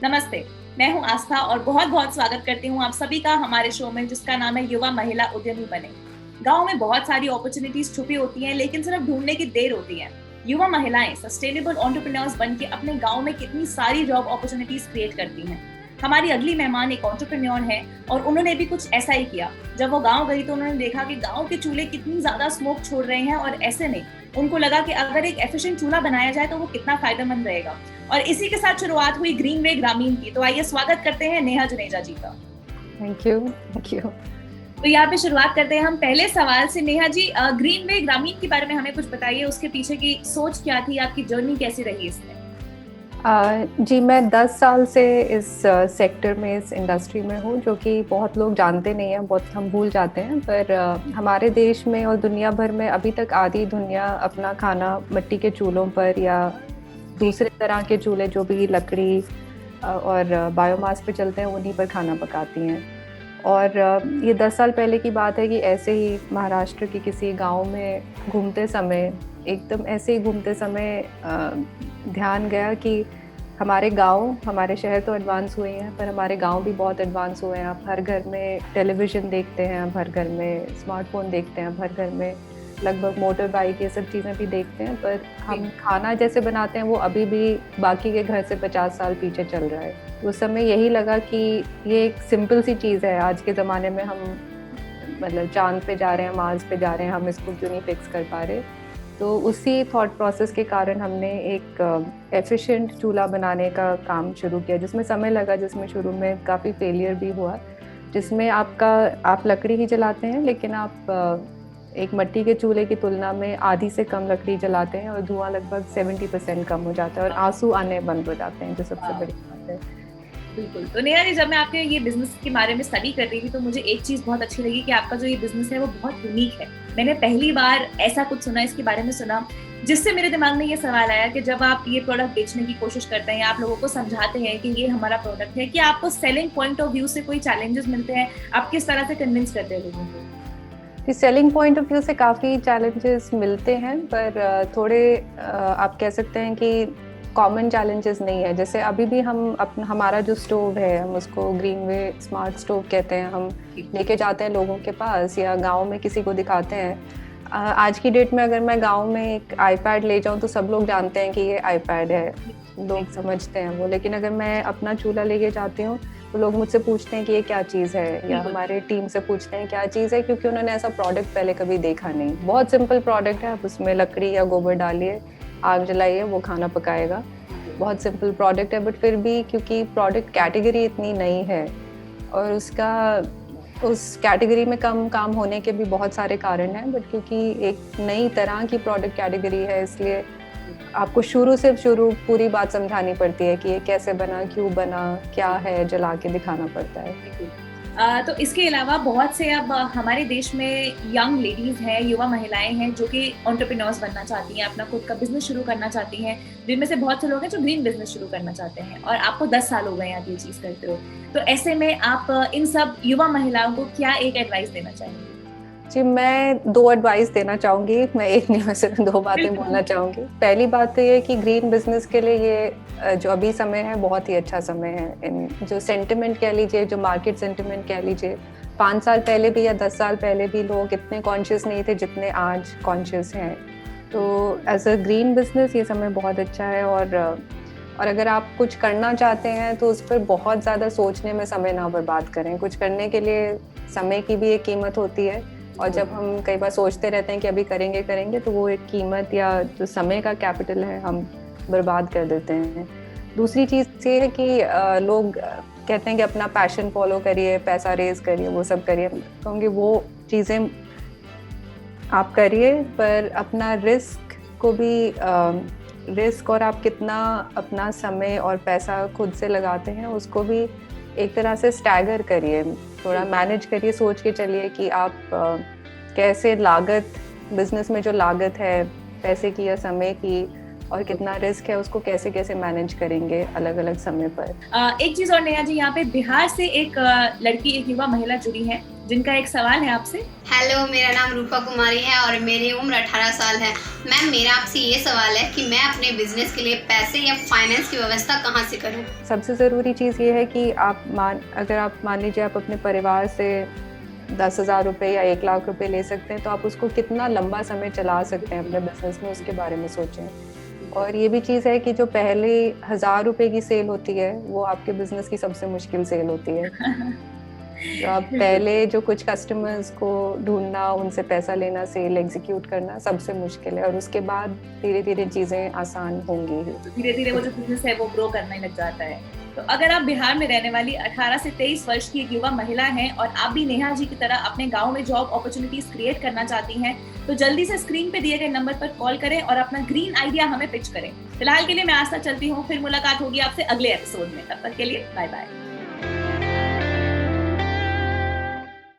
नमस्ते। मैं हूं आस्था और बहुत बहुत स्वागत करती हूं आप सभी का हमारे शो में, जिसका नाम है युवा महिला उद्यमी बने। गांव में बहुत सारी अपॉर्चुनिटीज छुपी होती हैं, लेकिन सिर्फ ढूंढने की देर होती है। युवा महिलाएं सस्टेनेबल एंटरप्रेन्योर्स बन के अपने गांव में कितनी सारी जॉब अपॉर्चुनिटीज क्रिएट करती हैं। हमारी अगली मेहमान एक एंटरप्रेन्योर है और उन्होंने भी कुछ ऐसा ही किया। जब वो गांव गई तो उन्होंने देखा कि गांव के चूल्हे कितनी ज्यादा स्मोक छोड़ रहे हैं, और ऐसे नहीं, उनको लगा कि अगर एक एफिशिएंट चूल्हा बनाया जाए तो वो कितना फायदेमंद रहेगा। और इसी के साथ शुरुआत हुई ग्रीन वे ग्रामीण की। तो आइए स्वागत करते हैं नेहा जुनेजा जी का। Thank you. तो यहाँ पे शुरुआत करते हैं हम पहले सवाल से। नेहा जी, ग्रीन वे ग्रामीण के बारे में हमें कुछ बताइए, उसके पीछे की सोच क्या थी, आपकी जर्नी कैसी रही इसमें? जी, मैं 10 साल से इस सेक्टर में, इस इंडस्ट्री में हूँ, जो कि बहुत लोग जानते नहीं हैं, बहुत हम भूल जाते हैं। पर हमारे देश में और दुनिया भर में अभी तक आधी दुनिया अपना खाना मिट्टी के चूल्हों पर या दूसरे तरह के चूल्हे जो भी लकड़ी और बायोमास पे चलते हैं उन्हीं पर खाना पकाती हैं। और ये 10 साल पहले की बात है कि ऐसे ही महाराष्ट्र के किसी गांव में घूमते समय, एकदम ऐसे ही घूमते समय ध्यान गया कि हमारे गांव, हमारे शहर तो एडवांस हुए हैं पर हमारे गांव भी बहुत एडवांस हुए हैं। आप हर घर में टेलीविज़न देखते हैं, आप हर घर में स्मार्टफोन देखते हैं, आप हर घर में लगभग मोटर बाइक, ये सब चीज़ें भी देखते हैं। पर हम खाना जैसे बनाते हैं वो अभी भी बाकी के घर से 50 साल पीछे चल रहा है। उस समय यही लगा कि ये एक सिंपल सी चीज़ है। आज के ज़माने में हम मतलब चाँद पे जा रहे हैं, मार्स पे जा रहे हैं, हम इसको क्यों नहीं फिक्स कर पा रहे। तो उसी थॉट प्रोसेस के कारण हमने एक एफिशिएंट चूल्हा बनाने का काम शुरू किया, जिसमें समय लगा, जिसमें शुरू में काफ़ी फेलियर भी हुआ, जिसमें आप लकड़ी ही जलाते हैं, लेकिन आप एक मिट्टी के चूल्हे की तुलना में आधी से कम लकड़ी जलाते हैं और धुआं लगभग 70% कम हो जाता है और आंसू आने बंद हो जाते हैं, जो सबसे बड़ी बात है। बिल्कुल। तो नेहा जी, जब मैं आपके ये बिजनेस के बारे में स्टडी कर रही थी तो मुझे एक चीज बहुत अच्छी लगी कि आपका जो ये बिजनेस है वो बहुत यूनिक है। मैंने पहली बार ऐसा कुछ सुना, इसके बारे में सुना, जिससे मेरे दिमाग में ये सवाल आया कि जब आप ये प्रोडक्ट बेचने की कोशिश करते हैं, आप लोगों को समझाते हैं कि ये हमारा प्रोडक्ट है, कि आपको सेलिंग पॉइंट ऑफ व्यू से कोई चैलेंजेस मिलते हैं? आप किस तरह से कन्विंस करते हैं लोगों को? सेलिंग पॉइंट ऑफ व्यू से काफ़ी चैलेंजेस मिलते हैं, पर थोड़े आप कह सकते हैं कि कॉमन चैलेंजेस नहीं है। जैसे अभी भी हमारा जो स्टोव है, हम उसको ग्रीन वे स्मार्ट स्टोव कहते हैं। हम लेके जाते हैं लोगों के पास या गांव में किसी को दिखाते हैं। आज की डेट में अगर मैं गांव में एक आईपैड ले जाऊं तो सब लोग जानते हैं कि ये आईपैड है, लोग समझते हैं वो। लेकिन अगर मैं अपना चूल्हा लेके जाती हूँ तो लोग मुझसे पूछते हैं कि ये क्या चीज़ है, या हमारे टीम से पूछते हैं क्या चीज़ है, क्योंकि उन्होंने ऐसा प्रोडक्ट पहले कभी देखा नहीं। बहुत सिंपल प्रोडक्ट है, आप उसमें लकड़ी या गोबर डालिए, आग जलाइए, वो खाना पकाएगा। बहुत सिंपल प्रोडक्ट है, बट फिर भी क्योंकि प्रोडक्ट कैटेगरी इतनी नई है और उस कैटेगरी में कम काम होने के भी बहुत सारे कारण हैं, बट क्योंकि एक नई तरह की प्रोडक्ट कैटेगरी है, इसलिए आपको शुरू पूरी बात समझानी पड़ती है कि ये कैसे बना, क्यों बना, क्या है, जला के दिखाना पड़ता है। तो इसके अलावा बहुत से अब हमारे देश में यंग लेडीज हैं, युवा महिलाएं हैं, जो कि एंटरप्रेन्योर्स बनना चाहती हैं, अपना खुद का बिजनेस शुरू करना चाहती हैं। जिनमें से बहुत से लोग हैं जो ग्रीन बिजनेस शुरू करना चाहते हैं, और आपको 10 साल हो गए हैं आप ये चीज करते हो। तो ऐसे में आप इन सब युवा महिलाओं को क्या एक एडवाइस देना चाहेंगे? जी, मैं 2 एडवाइस देना चाहूँगी। मैं एक नहीं, मैं सिर्फ 2 बातें बोलना चाहूँगी। पहली बात तो ये है कि ग्रीन बिज़नेस के लिए ये जो अभी समय है बहुत ही अच्छा समय है। इन जो सेंटिमेंट कह लीजिए, जो मार्केट सेंटिमेंट कह लीजिए, 5 साल पहले भी या 10 साल पहले भी लोग इतने कॉन्शियस नहीं थे जितने आज कॉन्शियस हैं। तो एज़ अ ग्रीन बिज़नेस ये समय बहुत अच्छा है। और अगर आप कुछ करना चाहते हैं तो उस पर बहुत ज़्यादा सोचने में समय ना बर्बाद करें। कुछ करने के लिए समय की भी एक कीमत होती है, और जब हम कई बार सोचते रहते हैं कि अभी करेंगे, तो वो एक कीमत या जो समय का कैपिटल है हम बर्बाद कर देते हैं। दूसरी चीज़ ये है कि लोग कहते हैं कि अपना पैशन फॉलो करिए, पैसा रेज करिए, वो सब करिए। कहूँगी वो चीज़ें आप करिए, पर अपना रिस्क और आप कितना अपना समय और पैसा खुद से लगाते हैं उसको भी एक तरह से स्टैगर करिए, थोड़ा मैनेज करिए। सोच के चलिए कि आप कैसे बिजनेस में जो लागत है पैसे की या समय की, और कितना रिस्क है उसको कैसे कैसे मैनेज करेंगे अलग अलग समय पर। एक चीज और नेहा जी, यहाँ पे बिहार से एक लड़की, एक युवा महिला जुड़ी है जिनका एक सवाल है आपसे। हेलो, मेरा नाम रूपा कुमारी है और मेरी उम्र 18 साल है। मैम, मेरा आपसे ये सवाल है कि मैं अपने बिजनेस के लिए पैसे या फाइनेंस की व्यवस्था कहाँ से करूँ? सबसे ज़रूरी चीज़ ये है कि अगर आप मान लीजिए आप अपने परिवार से 10,000 रुपये या 1 लाख रुपए ले सकते हैं, तो आप उसको कितना लंबा समय चला सकते हैं अपने बिजनेस में, उसके बारे में सोचें। और ये भी चीज़ है कि जो पहले 1,000 रुपए की सेल होती है वो आपके बिजनेस की सबसे मुश्किल सेल होती है। तो आप पहले जो कुछ कस्टमर्स को ढूंढना, उनसे पैसा लेना, सेल एग्जीक्यूट करना सबसे मुश्किल है, और उसके बाद धीरे धीरे चीजें आसान होंगी ही। धीरे धीरे वो जो बिजनेस है वो ग्रो करने लग जाता है। तो अगर आप बिहार में रहने वाली 18 से 23 वर्ष की एक युवा महिला हैं और आप भी नेहा जी की तरह अपने गांव में जॉब अपॉर्चुनिटीज क्रिएट करना चाहती हैं, तो जल्दी से स्क्रीन पे दिए गए नंबर पर कॉल करें और अपना ग्रीन आइडिया हमें पिच करें। फिलहाल के लिए मैं आस्था चलती हूँ, फिर मुलाकात होगी आपसे अगले एपिसोड में। तब तक के लिए बाय बाय।